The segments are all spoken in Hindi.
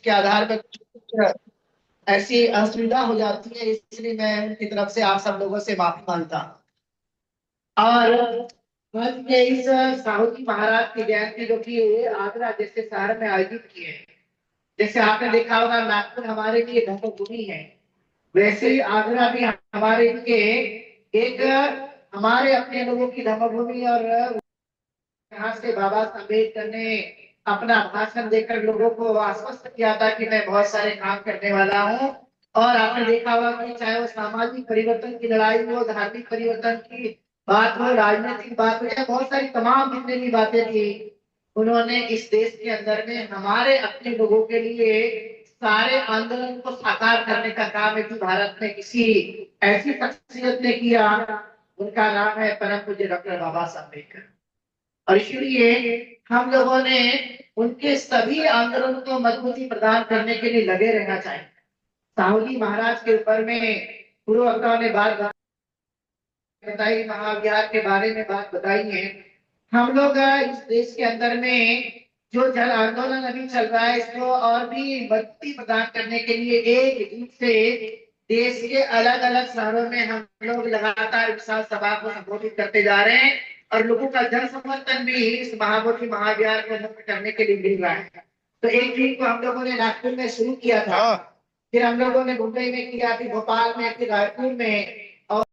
के आधार पर कुछ ऐसी असुविधा हो जाती है, इसलिए मैं उनकी तरफ से आप सब लोगों से माफी मांगता हूँ। और कल के इस साहू जी महाराज की जयंती जो कि आगरा जैसे शहर में आयोजित की है, जैसे आपने देखा होगा नागपुर हमारे लिए धर्मभूमि है, वैसे ही आगरा भी हमारे लिए एक हमारे अपने लोगों की धर्मभूमि। और यहाँ से बाबा साहब अम्बेडकर ने अपना भाषण देकर लोगों को आश्वस्त किया था कि मैं बहुत सारे काम करने वाला हूँ। और आपने देखा होगा कि चाहे वो सामाजिक परिवर्तन की लड़ाई हो, धार्मिक परिवर्तन की बात हो, राजनीतिक बात हो, या बहुत सारी तमाम जितनी भी बातें थी, उन्होंने इस देश के अंदर में हमारे अपने लोगों के लिए सारे आंदोलन को साकार करने का काम यदि भारत में किसी ऐसी शख्सियत ने किया, उनका नाम है परम पूज्य डॉक्टर बाबा साहब अम्बेडकर। और इसलिए हम लोगों ने उनके सभी आंदोलनों को मजबूती प्रदान करने के लिए लगे रहना चाहिए। साहू जी महाराज के ऊपर में पूर्व वक्ताओं ने बात बताई, महाविहार के बारे में बात बताई है। हम लोग इस देश के अंदर में जो जन आंदोलन अभी चल रहा है, इसको और भी मजबूती प्रदान करने के लिए एक रूप से देश के अलग अलग शहरों में हम लोग लगातार विशाल सभा को संबोधित करते जा रहे हैं। और लोगों का जन समर्थन भी इस महाबोधि महाविहार को मुक्त करने के लिए मिल रहा है। तो एक दिन को हम लोगों ने नागपुर में शुरू किया था, फिर हम लोगों ने मुंबई में किया, फिर भोपाल में, फिर रायपुर में, और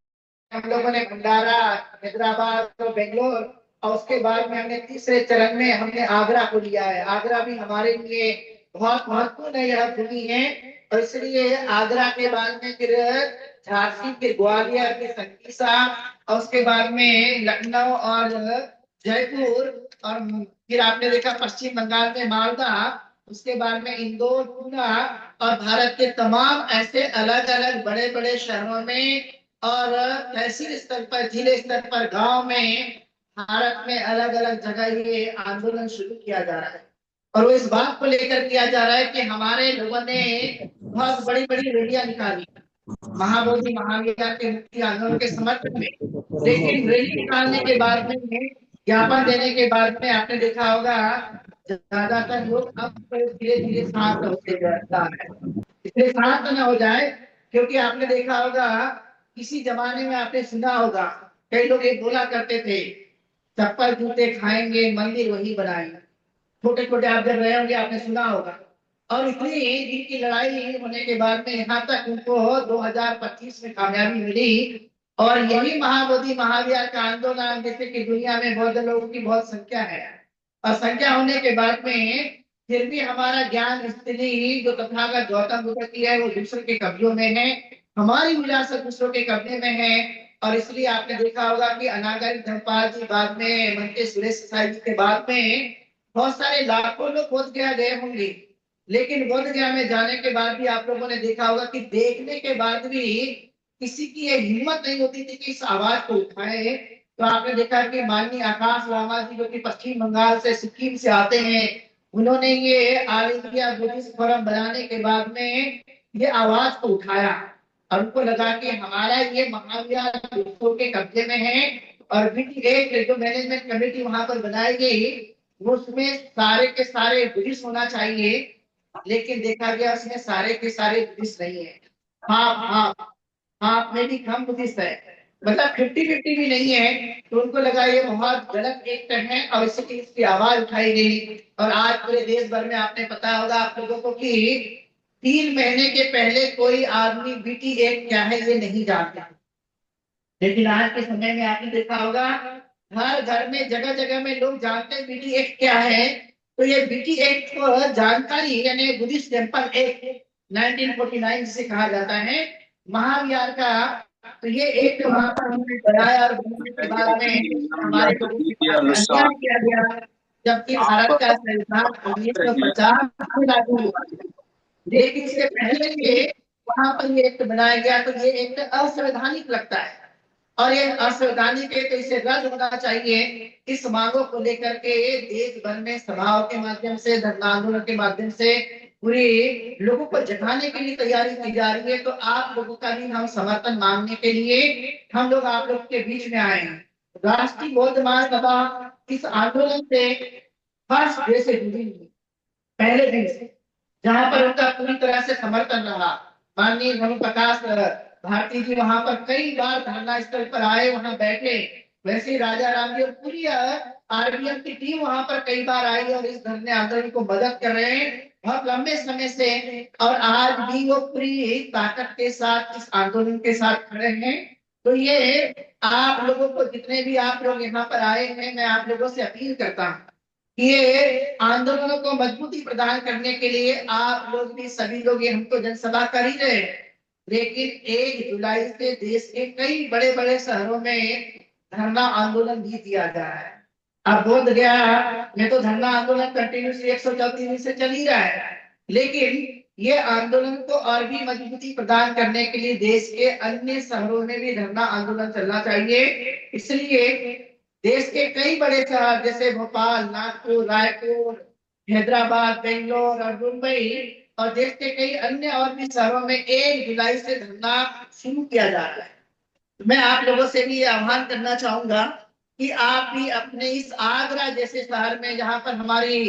हम लोगों ने भंडारा, हैदराबाद और बेंगलोर, और उसके बाद में हमने तीसरे चरण में हमने आगरा को लिया है। आगरा भी हमारे लिए बहुत महत्वपूर्ण है, यह भूमि है। और इसलिए आगरा के बाद में फिर झांसी, फिर ग्वालियर, फिर संकीसा, और उसके बाद में लखनऊ और जयपुर, और फिर आपने देखा पश्चिम बंगाल में मालदा, उसके बाद में इंदौर, पूना, और भारत के तमाम ऐसे अलग अलग बड़े बड़े शहरों में और तहसील स्तर पर, जिले स्तर पर, गांव में, भारत में अलग अलग जगह ये आंदोलन शुरू किया जा रहा है। और वो इस बात को लेकर किया जा रहा है कि हमारे लोगों ने बहुत बड़ी बड़ी रैलियां निकाली महाबोधि महाविहार के मुक्ति आंदोलन के समर्थन में। लेकिन रैली निकालने के बाद में, ज्ञापन देने के बाद में, आपने देखा होगा ज्यादातर लोग अब धीरे धीरे शांत होते जाता है। इसलिए शांत न हो जाए, क्योंकि आपने देखा होगा किसी जमाने में आपने सुना होगा कई लोग ये बोला करते थे, चप्पल जूते खाएंगे मंदिर वही बनाएंगे। छोटे छोटे आप जब रहे होंगे आपने सुना होगा। और इतनी दिन की लड़ाई होने के बाद में यहाँ तक उनको 2025 में कामयाबी मिली। और यही महाबोधि महाविहार का आंदोलन, जैसे कि दुनिया में बौद्ध लोगों की बहुत संख्या है, और संख्या होने के बाद में फिर भी हमारा ज्ञान स्थिति जो तथागत गौतम बुद्ध की है वो दूसरों के कब्जों में है, हमारी विरासत दूसरों के कब्जे में है। और इसलिए आपने देखा होगा कि अनागरिक धर्मपाल जी, बाद में मनके सुरेश साई जी के बाद में बहुत सारे लाखों लोग बोध गया गए होंगे। लेकिन बोध गया में जाने के बाद भी आप लोगों ने देखा होगा कि देखने के बाद भी किसी की ये हिम्मत नहीं होती थी कि इस आवाज को उठाए। तो आपने देखा कि माननीय आकाश लामा जी, जो कि पश्चिम बंगाल से, सिक्किम से आते हैं, उन्होंने ये ऑल इंडिया बुद्धिस्ट फोरम बनाने के बाद में ये आवाज को उठाया। और उनको लगा कि हमारा ये महाविहार दूसरों के कब्जे में है। और भी एक जो मैनेजमेंट कमेटी वहां पर बनाई गई, उसमें सारे के सारे बुद्धिस्ट होना चाहिए। लेकिन देखा गया उसमें सारे के सारे बुद्धिस्ट नहीं है। हाँ हाँ हाँ, में भी कम बुद्धिस्ट है, मतलब 50-50 भी नहीं है। तो उनको लगा ये बहुत गलत एक्ट है, और इसलिए इसकी आवाज उठाई गई। और आज पूरे देश भर में आपने पता होगा आप लोगों को कि 3 महीने के पहले कोई आदमी बीटी एक्ट क्या है ये नहीं जानता। लेकिन आज के समय में आपने देखा होगा हर घर में, जगह जगह में लोग जानते हैं बीटी एक्ट क्या है। तो ये बीटी एक्ट को जानकारी, यानी बुद्धिस्ट टेम्पल एक्ट 1949 जिसे कहा जाता है, महाविहार का। तो ये एक वहां पर हमने बनाया, और बनाने के बाद में हमारे लोगों के साथ अन्याय किया गया। जबकि भारत का संविधान 1950 में लागू हुआ, लेकिन इससे पहले ये वहां पर ये एक्ट बनाया गया। तो ये एक्ट असंवैधानिक लगता है, और ये असंवैधानिक है, तो इसे रद्द होना चाहिए। इस मांगों को लेकर के देश भर में सभाओं के माध्यम से, धरना आंदोलन के माध्यम से पूरे लोगों को जगाने के लिए तैयारी की जा रही है। तो आप लोगों का भी हम समर्थन मांगने के लिए हम लोग आप लोग के बीच में आए हैं। राष्ट्रीय बौद्ध महासभा इस आंदोलन से फर्स्ट डे से जुड़ी हुई, पहले दिन से, जहां पर उनका पूरी तरह से समर्थन रहा। माननीय धर्म प्रकाश भारती जी वहां पर कई बार धरना स्थल पर आए, वहां बैठे। वैसे ही राजा राम जी और पूरी आरबीएम की टीम वहां पर कई बार आई और इस धरने आंदोलन को मदद कर रहे हैं बहुत लंबे समय से। और आज भी वो पूरी ताकत के साथ इस आंदोलन के साथ खड़े हैं। तो ये आप लोगों को, जितने भी आप लोग यहाँ पर आए हैं, मैं आप लोगों से अपील करता हूँ कि ये आंदोलनों को मजबूती प्रदान करने के लिए आप लोग भी, सभी लोग, ये हम तो जनसभा कर ही रहे हैं, लेकिन 1 जुलाई से देश के कई बड़े बड़े शहरों में धरना आंदोलन भी किया जा रहा है। अब बोध गया में तो धरना आंदोलन कंटिन्यूसली 134 दिन से चल ही रहा है, लेकिन ये आंदोलन को और भी मजबूती प्रदान करने के लिए देश के अन्य शहरों में भी धरना आंदोलन चलना चाहिए। इसलिए देश के कई बड़े शहर जैसे भोपाल, नागपुर, रायपुर, हैदराबाद, बेंगलोर और मुंबई और देश के कई अन्य और भी शहरों में 1 जुलाई से धरना शुरू किया जा रहा है। मैं आप लोगों से भी आह्वान करना चाहूंगा कि आप भी अपने इस आगरा जैसे शहर में, जहां पर हमारी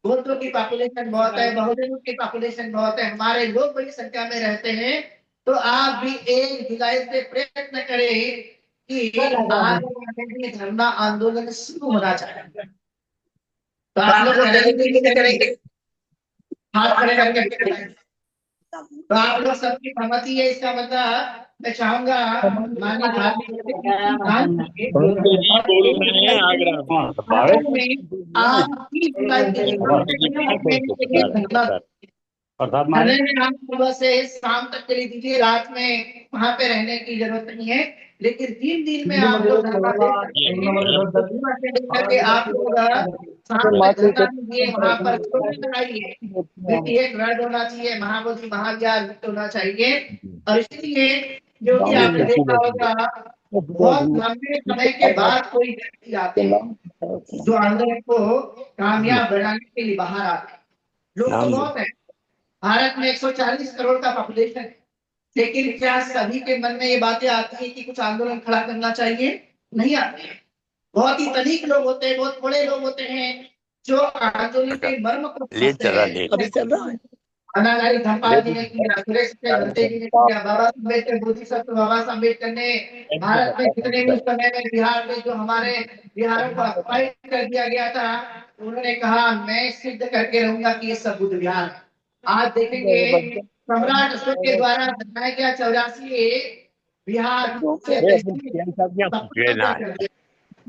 गोत्रों की पॉपुलेशन बहुत है, बहुजनों की पॉपुलेशन बहुत है, हमारे लोग बड़ी संख्या में रहते हैं, तो आप भी 1 जुलाई से प्रयत्न करें कि आगरा में भी धरना आंदोलन शुरू होना चाहिए। तो आप लोग करेंगे कि नहीं करेंगे? हाथ खड़े करके बताएं। तो आप लोग सबकी सहमति है, इसका मतलब मैं चाहूंगा माननीय भारतीय जी बोल रहे हैं आगरा में आज 30 जुलाई के लिए धरना धरने में आप सुबह से शाम तक के लिए दीजिए, रात में वहां पे रहने की जरूरत नहीं है, लेकिन 3 दिन में आप लोग धरना दे सकते हैं। करके आप लोग शाम तक धरना दीजिए, वहां पर स्लोगन लगाइए, क्योंकि एक वर्ड होना चाहिए, महाबोधि महाज्ञान मुक्त होना चाहिए। और इसलिए जो कि आपने देखा होगा बहुत लंबे समय के बाद कोई व्यक्ति आते हैं जो आंदोलन को कामयाब बनाने के लिए बाहर आते हैं। लोग तो बहुत है, भारत में 140 करोड़ का पॉपुलेशन है, लेकिन क्या सभी के मन में ये बातें आती है कि कुछ आंदोलन खड़ा करना चाहिए? नहीं आते हैं। बहुत ही तनिक लोग होते हैं, बहुत थोड़े लोग होते हैं जो आंदोलन के मर्म को समझते हैं। अभी चल रहा है। अनागारी धनपाल जी ने किया, सुरेश भंते जी ने किया, बाबा अम्बेडकर, बोधिसत्व बाबा साहब अम्बेडकर ने भारत में जितने भी समय में बिहार में जो हमारे बिहारों को अपाइड कर दिया गया था, उन्होंने कहा मैं सिद्ध करके रहूंगा कि ये सब बुद्ध विहार है। आज देखेंगे सम्राट अशोक के द्वारा बनाया गया 84 बिहार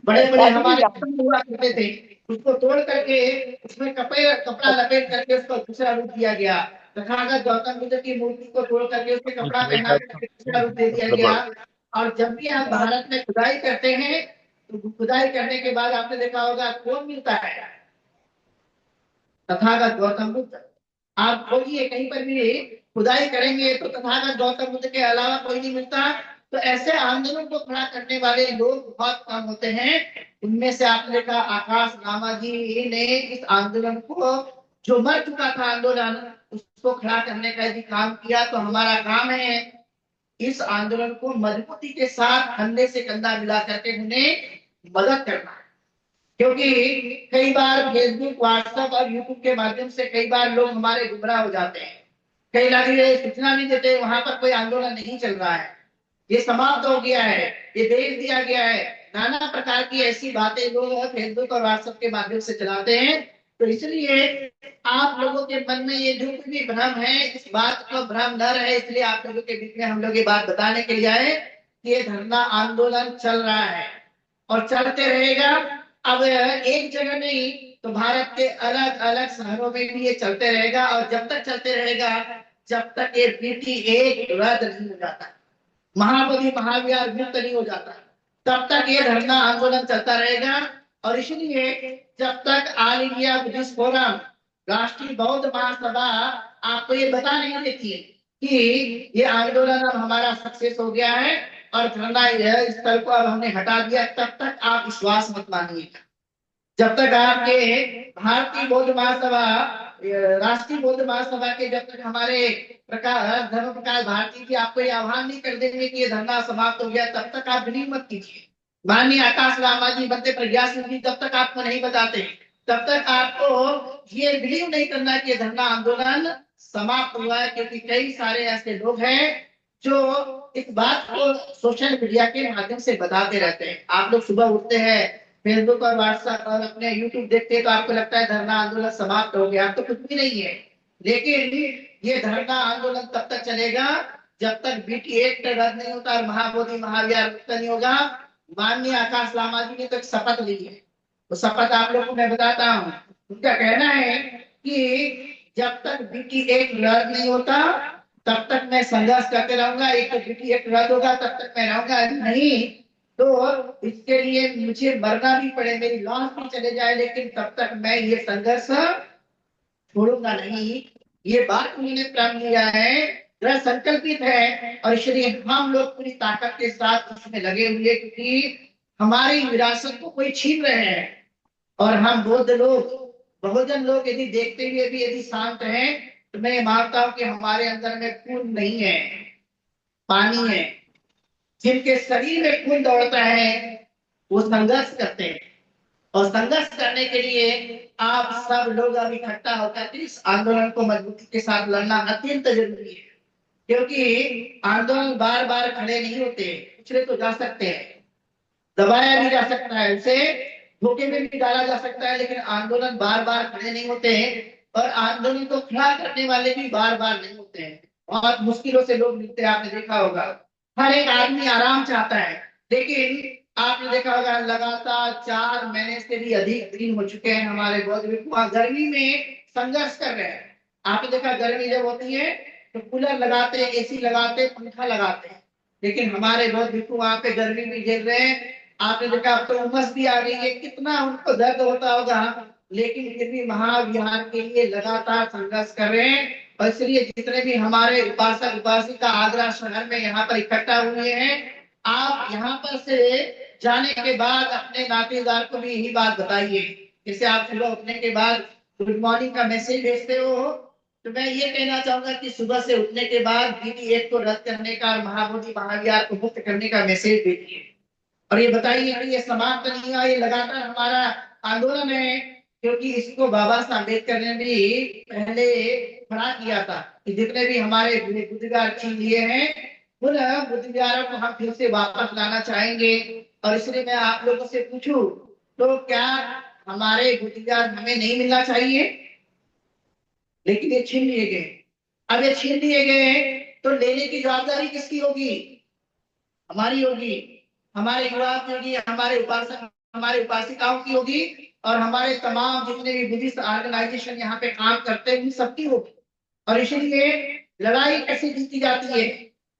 बड़े बड़े हमारे हुआ करते थे, उसको तोड़ करके उसमें कपड़ा लपेट करके उसको दूसरा रूप दिया गया। तथागत गौतम बुद्ध की मूर्ति को तोड़ करके उसके कपड़ा पहना करके दूसरा रूप दे दिया गया। और जब भी हम भारत में खुदाई करते हैं तो खुदाई करने के बाद आपने देखा होगा कौन मिलता है? तथागत गौतम बुद्ध। आप खोजिए कहीं पर भी खुदाई करेंगे तो तथागत गौतम बुद्ध के अलावा कोई नहीं मिलता। तो ऐसे आंदोलन को खड़ा करने वाले लोग बहुत कम होते हैं। उनमें से आपने देखा आकाश रामा जी ने इस आंदोलन को, जो मर चुका था आंदोलन, उसको खड़ा करने का यदि काम किया, तो हमारा काम है इस आंदोलन को मजबूती के साथ कंधे से कंधा मिला करके उन्हें मदद करना है। क्योंकि कई बार फेसबुक, व्हाट्सएप और यूट्यूब के माध्यम से कई बार लोग हमारे गुमराह हो जाते हैं, कई लगे सूचना नहीं देते वहां पर कोई आंदोलन नहीं चल रहा है, ये समाप्त हो गया है, ये भेज दिया गया है। नाना प्रकार की ऐसी बातें लोग फेसबुक और व्हाट्सएप के माध्यम से चलाते हैं। तो इसलिए आप लोगों के मन में ये जो भी भ्रम है, इस बात का भ्रम न रहे, इसलिए आप लोगों के बीच में हम लोग ये बात बताने के लिए आए कि ये धरना आंदोलन चल रहा है और चलते रहेगा। अब एक जगह नहीं, तो भारत के अलग अलग शहरों में भी ये चलते रहेगा, और जब तक चलते रहेगा जब तक ये नीति एक रद्द नहीं हो जाता, महाबोधि महाविहार मुक्त नहीं हो जाता, तब तक ये धरना आंदोलन चलता रहेगा। और इसलिए जब तक ऑल इंडिया बुद्धिस्ट फोरम, राष्ट्रीय बौद्ध महासभा आपको ये बता नहीं देती कि ये आंदोलन अब हमारा सक्सेस हो गया है और धरना स्थल को अब हमने हटा दिया, तब तक आप विश्वास मत मानिएगा। जब तक आपके भारतीय बौद्ध महासभा, राष्ट्रीय बौद्ध महासभा के जब तक हमारे प्रकाश धर्म प्रकाश भारती जी आपको ये आह्वान नहीं कर देंगे कि ये धरना समाप्त हो गया, तब तक आप बिलीव मत कीजिए। माननीय आकाश रामा जी, बनते प्रज्ञा सिंह जी जब तक आपको नहीं बताते, तब तक आपको ये बिलीव नहीं करना कि ये धरना आंदोलन समाप्त हुआ है, क्योंकि कई सारे ऐसे लोग हैं जो इस बात को सोशल मीडिया के माध्यम से बताते रहते हैं। आप लोग सुबह उठते हैं, फेसबुक और व्हाट्सएप और अपने यूट्यूब देखते हैं, तो आपको लगता है धरना आंदोलन समाप्त हो गया। तो कुछ भी नहीं है। लेकिन ये धरना आंदोलन तब तक चलेगा जब तक बीटी एक्ट रद्द नहीं होता और महाबोधि महाविहार मुक्त नहीं होगा। माननीय आकाश लामा जी ने तो एक शपथ ली है, तो शपथ आप लोगों को मैं बताता हूँ। उनका कहना है कि जब तक बीटी एक्ट रद्द नहीं होता तब तक मैं संघर्ष करते रहूंगा। एक तो बीटी एक्ट रद्द होगा तब तक मैं रहूंगा, नहीं तो इसके लिए मुझे मरना भी पड़े, मेरी लाश भी चले जाए, लेकिन तब तक मैं ये संघर्ष छोड़ूंगा नहीं। ये बात उन्होंने प्रण लिया है, दृढ़ संकल्पित है, और इसलिए हम लोग पूरी ताकत के साथ उसमें लगे हुए, क्योंकि हमारी विरासत को कोई छीन रहे हैं। और हम बौद्ध लोग, बहुजन लोग यदि देखते हुए भी यदि शांत हैं, तो मैं मानता हूं कि हमारे अंदर में खून नहीं है, पानी है। जिनके शरीर में खून दौड़ता है वो संघर्ष करते हैं, और संघर्ष करने के लिए आप सब लोग अब इकट्ठा होकर इस आंदोलन को मजबूती के साथ लड़ना अत्यंत जरूरी है। क्योंकि आंदोलन बार बार खड़े नहीं होते, पिछड़े तो जा सकते हैं, दबाया भी जा सकता है, उसे धोखे में भी डाला जा सकता है, लेकिन आंदोलन बार बार खड़े नहीं होते हैं। और आंदोलन को खड़ा करने वाले भी बार बार नहीं होते हैं। बहुत मुश्किलों से लोग मिलते हैं, आपने देखा होगा। हर एक आदमी आराम चाहता है, लेकिन आपने देखा होगा लगातार 4 महीने से भी अधिक दिन हो चुके हैं हमारे बौद्ध भिक्षु गर्मी में संघर्ष कर रहे हैं। आपने देखा गर्मी जब होती है तो कूलर लगाते, एसी लगाते, पंखा लगाते हैं, लेकिन हमारे बौद्ध भिक्षु वहां पे गर्मी भी झेल रहे हैं। आपने देखा अब तो उमस भी आ गई है, कितना उनको दर्द होता होगा, लेकिन फिर भी महाविहार के लिए लगातार संघर्ष कर रहे हैं। और इसलिए जितने भी हमारे उपासक उपासिका आगरा शहर में यहाँ पर इकट्ठा हुए हैं, आप यहाँ पर से जाने के बाद अपने नातेदार को भी यही बात बताइए। जैसे आप सुबह उठने के बाद गुड मॉर्निंग का मैसेज भेजते हो, तो मैं ये कहना चाहूंगा कि सुबह से उठने के बाद बीटी एक्ट को रद्द करने का और महाबोधि महाविहार को मुक्त करने का मैसेज भेजिए। और ये बताइए कि ये समाप्त नहीं हुआ, ये लगातार हमारा आंदोलन है, क्योंकि इसको बाबा साहब अम्बेडकर ने भी पहले खड़ा किया था कि जितने भी हमारे बुद्धिकार छीन लिए हैं उन बुद्धिकारों को हम फिर से वापस लाना चाहेंगे। और इसलिए मैं आप लोगों से पूछूं, तो क्या हमारे बुद्धिकार हमें नहीं मिलना चाहिए? लेकिन ये छीन लिए गए। अब ये छीन लिए गए तो लेने की जवाबदारी किसकी होगी? हमारी होगी, हमारे युवा की होगी, हमारे उपासक हमारे उपासिकाओं की होगी, और हमारे तमाम जितने भी बुद्धिस्ट ऑर्गेनाइजेशन यहाँ पे काम करते हैं उन सबकी होगी। और इसलिए लड़ाई कैसे जीती जाती है?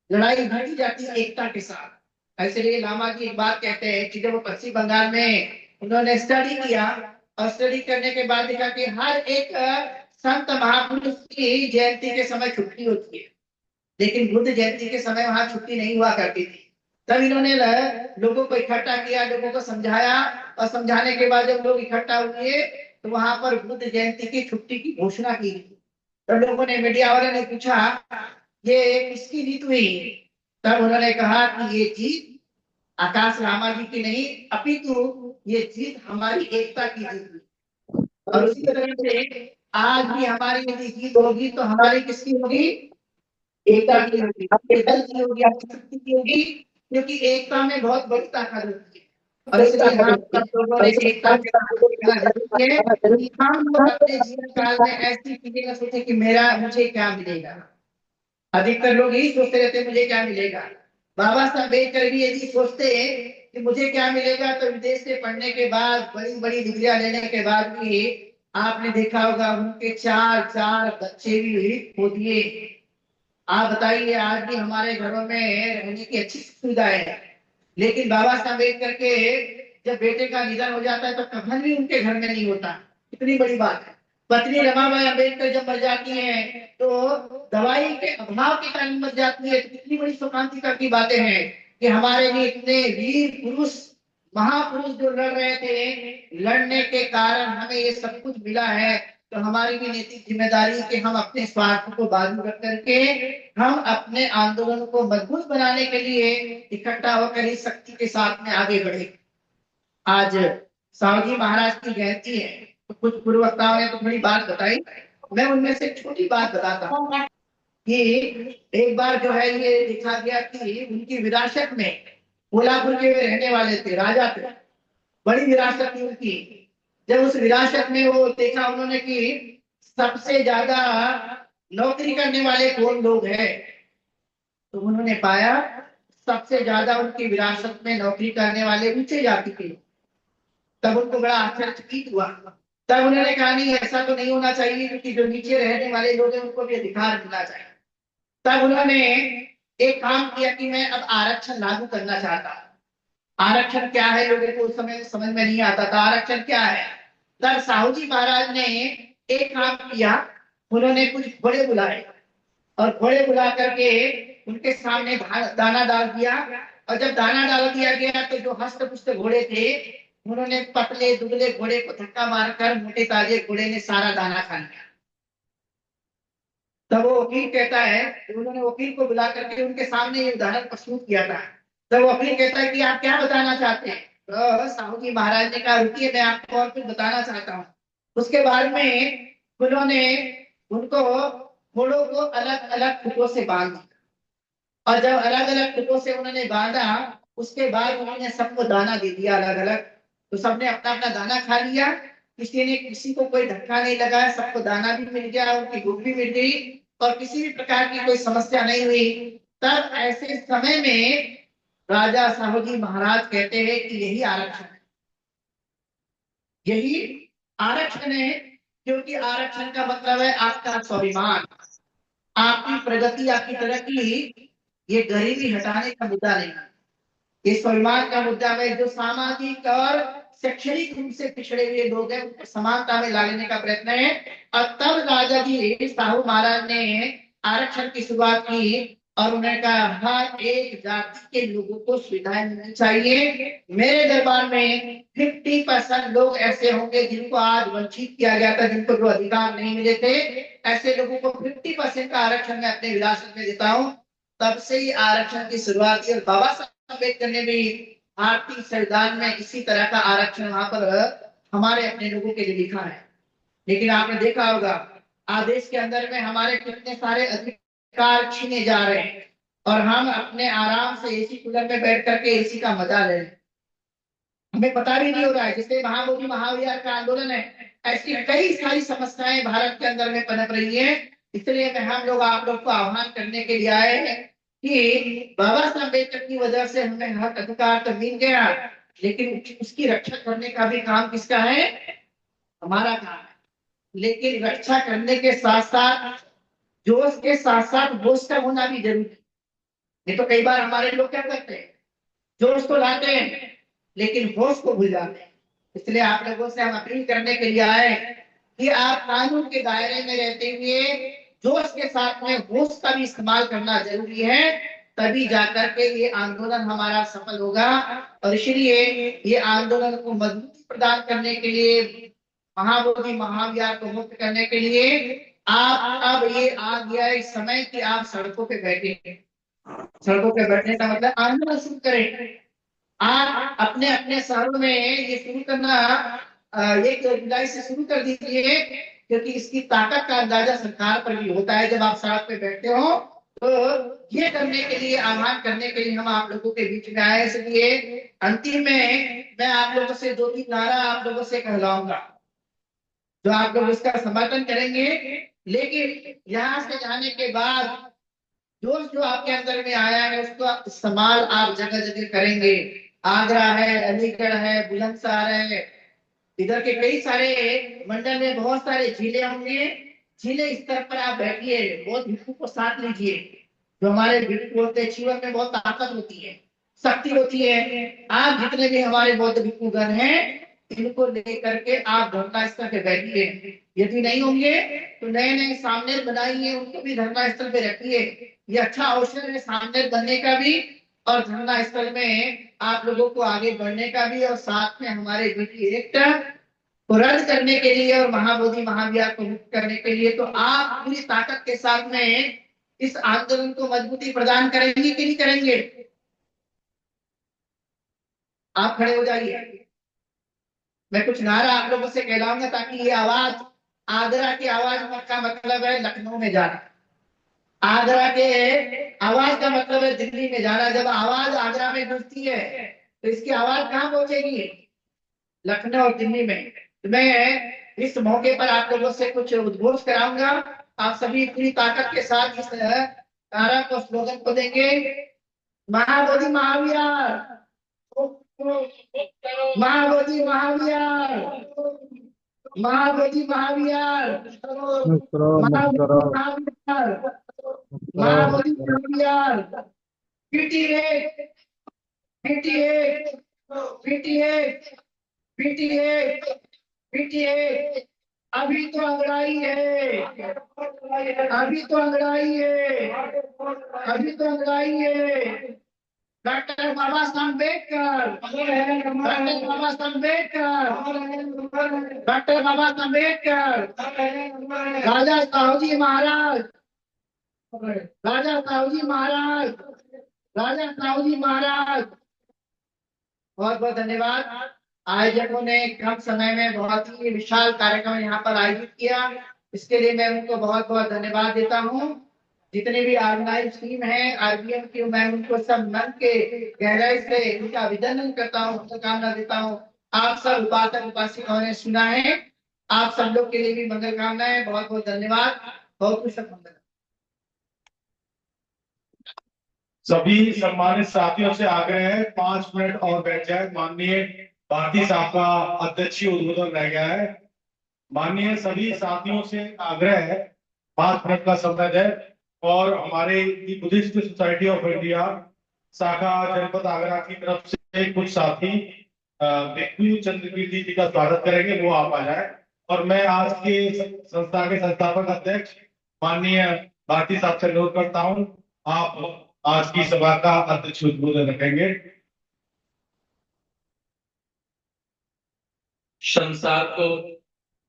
लड़ाई जीती जाती है एकता के साथ। इसलिए लामा जी एक बात कहते हैं कि जब वो पश्चिम बंगाल में उन्होंने स्टडी किया, और स्टडी करने के बाद देखा कि हर एक संत महापुरुष की जयंती के समय छुट्टी होती है, लेकिन बुद्ध जयंती के समय वहां छुट्टी नहीं हुआ करती थी। तब इन्होंने लोगों को इकट्ठा किया, लोगों को समझाया, और समझाने के बाद जब लोग इकट्ठा हुए तो वहां पर बुद्ध जयंती की छुट्टी की घोषणा की। तो लोगों ने, मीडिया वाले ने पूछा ये किसकी जीत हुई? तब उन्होंने कहा कि ये जीत आकाश रामा जी की नहीं, अपितु ये जीत हमारी एकता की जीत हुई। और उसी तरह से आज भी हमारी यदि जीत होगी तो हमारी किसकी होगी? एकता की होगी, अपने दल की होगी, अपनी शक्ति की होगी, क्योंकि एकता में बहुत बड़ी ताकत होती है। और इसलिए हम सब लोगों ने एकता के साथ रहना जरूरी है कि हम लोग अपने जीवन काल में ऐसी चीजें न सोचे कि मेरा मुझे क्या मिलेगा। अधिकतर लोग यही सोचते रहते मुझे क्या मिलेगा। बाबा साहब अम्बेडकर भी यदि सोचते कि मुझे क्या मिलेगा, तो विदेश से पढ़ने के बाद, बड़ी बड़ी डिग्रियां लेने के बाद भी आपने देखा होगा उनके 4 बच्चे भी हो दिए। आप बताइए, आज भी हमारे घरों में रहने की अच्छी सुविधाएं है, लेकिन बाबा साहब अम्बेडकर के जब बेटे का निधन हो जाता है तो कफन भी उनके घर में नहीं होता। कितनी बड़ी बात है। पत्नी रमाबाई अम्बेडकर जब मर जाती हैं तो दवाई के अभाव के कारण मर जाती है, तो कितनी बड़ी शोकांतिका की बातें हैं कि हमारे लिए इतने वीर पुरुष, महापुरुष जो लड़ रहे थे, लड़ने के कारण हमें ये सब कुछ मिला है। तो हमारी भी नैतिक जिम्मेदारी कि हम अपने स्वार्थ को बाजू रख करके हम अपने आंदोलन को मजबूत बनाने के लिए इकट्ठा होकर इस शक्ति के साथ में आगे बढ़े। आज साहू जी महाराज की जयंती है, तो कुछ पूर्व वक्ताओं ने तो बड़ी बात बताई। मैं उनमें से एक छोटी बात बताता हूँ कि एक बार जो है ये देखा गया कि उनकी विरासत में, कोल्हापुर के वे रहने वाले थे, राजा थे, बड़ी विरासत थी उनकी। जब उस विरासत में वो देखा उन्होंने कि सबसे ज्यादा नौकरी करने वाले कौन लोग हैं, तो उन्होंने पाया सबसे ज्यादा उनकी विरासत में नौकरी करने वाले ऊंचे जाति के लोग। तब उनको बड़ा आश्चर्यचकित हुआ। तब उन्होंने कहा नहीं, ऐसा तो नहीं होना चाहिए, क्योंकि जो नीचे रहने वाले लोग हैं उनको भी अधिकार मिलना चाहिए। तब उन्होंने एक काम किया कि मैं अब आरक्षण लागू करना चाहता हूं। आरक्षण क्या है लोगों को उस समय समझ में नहीं आता था, आरक्षण क्या है। तब साहू जी महाराज ने एक काम किया, उन्होंने कुछ घोड़े बुलाए और घोड़े बुला करके उनके सामने दाना डाल दिया। और जब दाना डाल दिया गया तो जो हस्त पुष्ट घोड़े थे, उन्होंने पतले दुबले घोड़े को धक्का मारकर मोटे ताजे घोड़े ने सारा दाना खा लिया। तब वो वकील कहता है, उन्होंने वकील को बुला करके उनके सामने ये उदाहरण प्रस्तुत किया था। तब वकील कहता है कि आप क्या बताना चाहते हैं। तो साहू जी महाराज ने कहा रुकिए, मैं आपको और कुछ बताना चाहता हूँ। उसके बाद में उन्होंने उनको, घोड़ों को अलग अलग खुटों से बांध दिया। और जब अलग अलग खुटों से उन्होंने बांधा, उसके बाद उन्होंने सबको दाना दे दिया अलग अलग। तो सबने अपना अपना दाना खा लिया, किसी ने किसी को कोई धक्का नहीं लगाया, सबको दाना भी मिल गया, उनकी भूख भी मिल गई और किसी भी प्रकार की कोई समस्या नहीं हुई। तब ऐसे समय में राजा साहू जी महाराज कहते हैं कि यही आरक्षण है, यही आरक्षण है। क्योंकि आरक्षण का मतलब है आपका स्वाभिमान, आपकी प्रगति, आपकी तरक्की। ये गरीबी हटाने का मुद्दा नहीं है, ये स्वाभिमान का मुद्दा है। जो सामाजिक और शैक्षणिक रूप से पिछड़े हुए लोग हैं उनको समानता में लाने का प्रयत्न है। और तब राजा जी साहू महाराज ने आरक्षण की शुरुआत की और उन्होंने कहा हर एक जाति के लोगों को सुविधाएं मिलनी चाहिए। मेरे दरबार में 50% लोग ऐसे होंगे जिनको आज वंचित किया गया था, जिनको जो अधिकार नहीं मिले थे, ऐसे लोगों को 50% का आरक्षण मैं अपने विरासत में देता हूँ। तब से ही आरक्षण की शुरुआत की। और बाबा साहब अम्बेडकर ने भी भारतीय संविधान में इसी तरह का आरक्षण वहां पर हमारे अपने लोगों के लिए लिखा है। लेकिन आपने देखा होगा आदेश के अंदर में हमारे कितने सारे अधिकार छीने जा रहे हैं और हम अपने आराम से एसी कूलर में बैठ करके एसी का मजा ले रहे हैं। हमें पता भी नहीं हो रहा है। जैसे महामोदी महाविहार का आंदोलन है, ऐसी कई सारी समस्याएं भारत के अंदर में पनप रही है। इसलिए मैं हम लोग आप लोग को आह्वान करने के लिए आए हैं कि बाबा साहब अम्बेडकर की वजह से हमें हक अधिकार तो मिल गया, लेकिन उसकी रक्षा करने का भी काम किसका है, हमारा काम है। लेकिन रक्षा करने के साथ साथ जोश के साथ साथ होश का होना भी जरूरी है। नहीं तो कई बार हमारे लोग क्या करते हैं, जोश तो लाते हैं लेकिन होश को भूल जाते हैं। इसलिए आप लोगों से हम अपील करने के लिए आए कि आप कानून के दायरे में रहते हुए जोश के साथ में होश का भी इस्तेमाल करना जरूरी है। तभी जाकर के ये आंदोलन हमारा सफल होगा। और इसलिए ये आंदोलन को मजबूती प्रदान करने के लिए, महाबोधि महाविहार को मुक्त करने के लिए आप अब ये आ गया इस समय कि आप सड़कों पे बैठे। सड़कों पे बैठने का मतलब आंदोलन शुरू करें। आप अपने अपने शहरों में ये शुरू करना 1 जुलाई से शुरू कर दीजिए, क्योंकि इसकी ताकत का अंदाजा सरकार पर भी होता है। जब आप सड़क पे बैठते हो तो ये करने के लिए, आह्वान करने के लिए हम आप लोगों के बीच में आए। इसलिए अंतिम में मैं आप लोगों से 2-3 नारा आप लोगों से कहलाऊंगा, जो आप लोग उसका समर्थन करेंगे। लेकिन यहाँ से जाने के बाद जोश जो आपके अंदर में आया है उसका इस्तेमाल आप जगह जगह करेंगे। आगरा है, अलीगढ़ है, बुलंदशहर है, इधर के कई सारे मंडल में बहुत सारे जिले होंगे। जिले स्तर पर आप बैठिए, बहुत भिक्षु को साथ लीजिए। जो हमारे भिक्षु होते हैं जीवन में बहुत ताकत होती है, शक्ति होती है। आप जितने भी हमारे बौद्ध भिक्षुगण हैं इनको लेकर के आप धरना स्थल पे बैठिए। यदि नहीं होंगे तो नए नए सामने बनाइए, उनको भी धरना स्थल पे रखिए। ये अच्छा अवसर है सामने बनने का भी और धरना स्थल में आप लोगों को आगे बढ़ने का भी, और साथ में हमारे बीटी एक्ट को रद्द करने के लिए और महाबोधि महाविहार को मुक्त करने के लिए। तो आप पूरी ताकत के साथ में इस आंदोलन को मजबूती प्रदान करेंगे कि नहीं करेंगे। आप खड़े हो जाइए, मैं कुछ नारा आप लोगों से कहलाऊंगा ताकि ये आवाज आगरा की आवाज का मतलब है लखनऊ में जाना। आगरा के आवाज का मतलब है दिल्ली में जाना। जब आवाज आगरा में गूंजती है तो इसकी आवाज कहाँ पहुंचेगी? लखनऊ और दिल्ली में। तो मैं इस मौके पर आप लोगों से कुछ उद्घोष कराऊंगा। आप सभी पूरी ताकत के साथ इस नारा को, स्लोगन को देंगे। महाबोधि महाविहार, महाबोधि महाविहार, महाबोधि महाविहार, मुस्कुराओ महाबोधि मुस्कुराओ महाविहार, मुस्कुराओ महाबोधि मुस्कुराओ। Mahavihar. PTA, PTA, PTA, PTA, PTA. अभी तो अंगड़ाई है, अभी तो अंगड़ाई है, अभी तो अंगड़ाई है। डॉक्टर बाबा साहब अम्बेडकर, डॉक्टर बाबा साहब अम्बेडकर, डॉक्टर बाबा साहब अम्बेडकर, राजा साहू जी महाराज, राजा साहू जी महाराज, राजा साहू जी महाराज। बहुत बहुत धन्यवाद। आयोजकों ने कम समय में बहुत ही विशाल कार्यक्रम यहाँ पर आयोजित किया, इसके लिए मैं उनको बहुत बहुत धन्यवाद देता हूँ। जितने भी ऑर्गेनाइज टीम है आरबीएम की, मैं उनको सब मन के गहराई से उनका अभिनंदन करता हूँ, शुभकामना देता हूँ। आप सब उपासक उपासिकाओं ने सुना है, आप सब लोग के लिए भी मंगल कामनाएं। बहुत बहुत धन्यवाद। बहुत कुछ मंगल। सभी सम्मानित साथियों से आग्रह है 5 मिनट और बैठ जाए। माननीय भारती साहब का अध्यक्षीय उद्बोधन रह गया है। माननीय सभी साथियों से आग्रह है 5 मिनट का समय है। और हमारे बुद्धिस्ट सोसाइटी ऑफ इंडिया शाखा जनपद आगरा की तरफ से कुछ साथी भिक्षु चंद्रकीर्ति जी का स्वागत करेंगे, वो आप आ जाए। और मैं आज के संस्था के संस्थापक अध्यक्ष माननीय भारती साहब से अनुरोध करता हूँ, आप आज की सभा का अध्यक्ष उद्बोधन रखेंगे। संसार को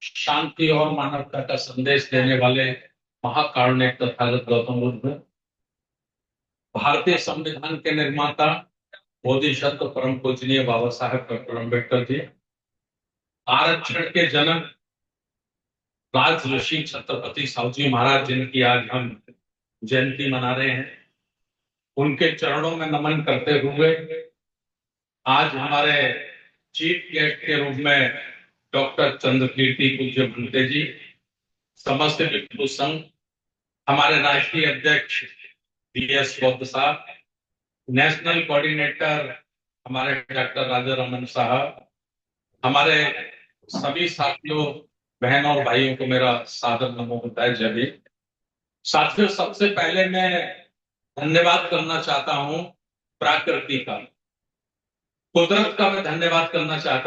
शांति और मानवता का संदेश देने वाले महाकारुण्य तथागत गौतम बुद्ध, भारतीय संविधान के निर्माता बोधिसत्व परम पूजनीय बाबा साहेब डॉक्टर अम्बेडकर जी, आरक्षण के जनक राज ऋषि छत्रपति साहू जी महाराज, जिनकी आज हम जयंती मना रहे हैं, उनके चरणों में नमन करते हुए आज हमारे चीफ गेस्ट के रूप में डॉक्टर चंद्रकीर्ति पूज्य भंते जी, समस्त भिक्षु संघ, हमारे राष्ट्रीय अध्यक्ष DS बौद्ध साहब, नेशनल कोऑर्डिनेटर हमारे डॉक्टर राजा रमन साहब, हमारे सभी साथियों बहनों और भाइयों को मेरा सादर नमो होता है। जय हिंद। साथियों, सबसे पहले मैं धन्यवाद करना चाहता हूं प्रकृति का, कुदरत का मैं धन्यवाद करना चाहता हूं।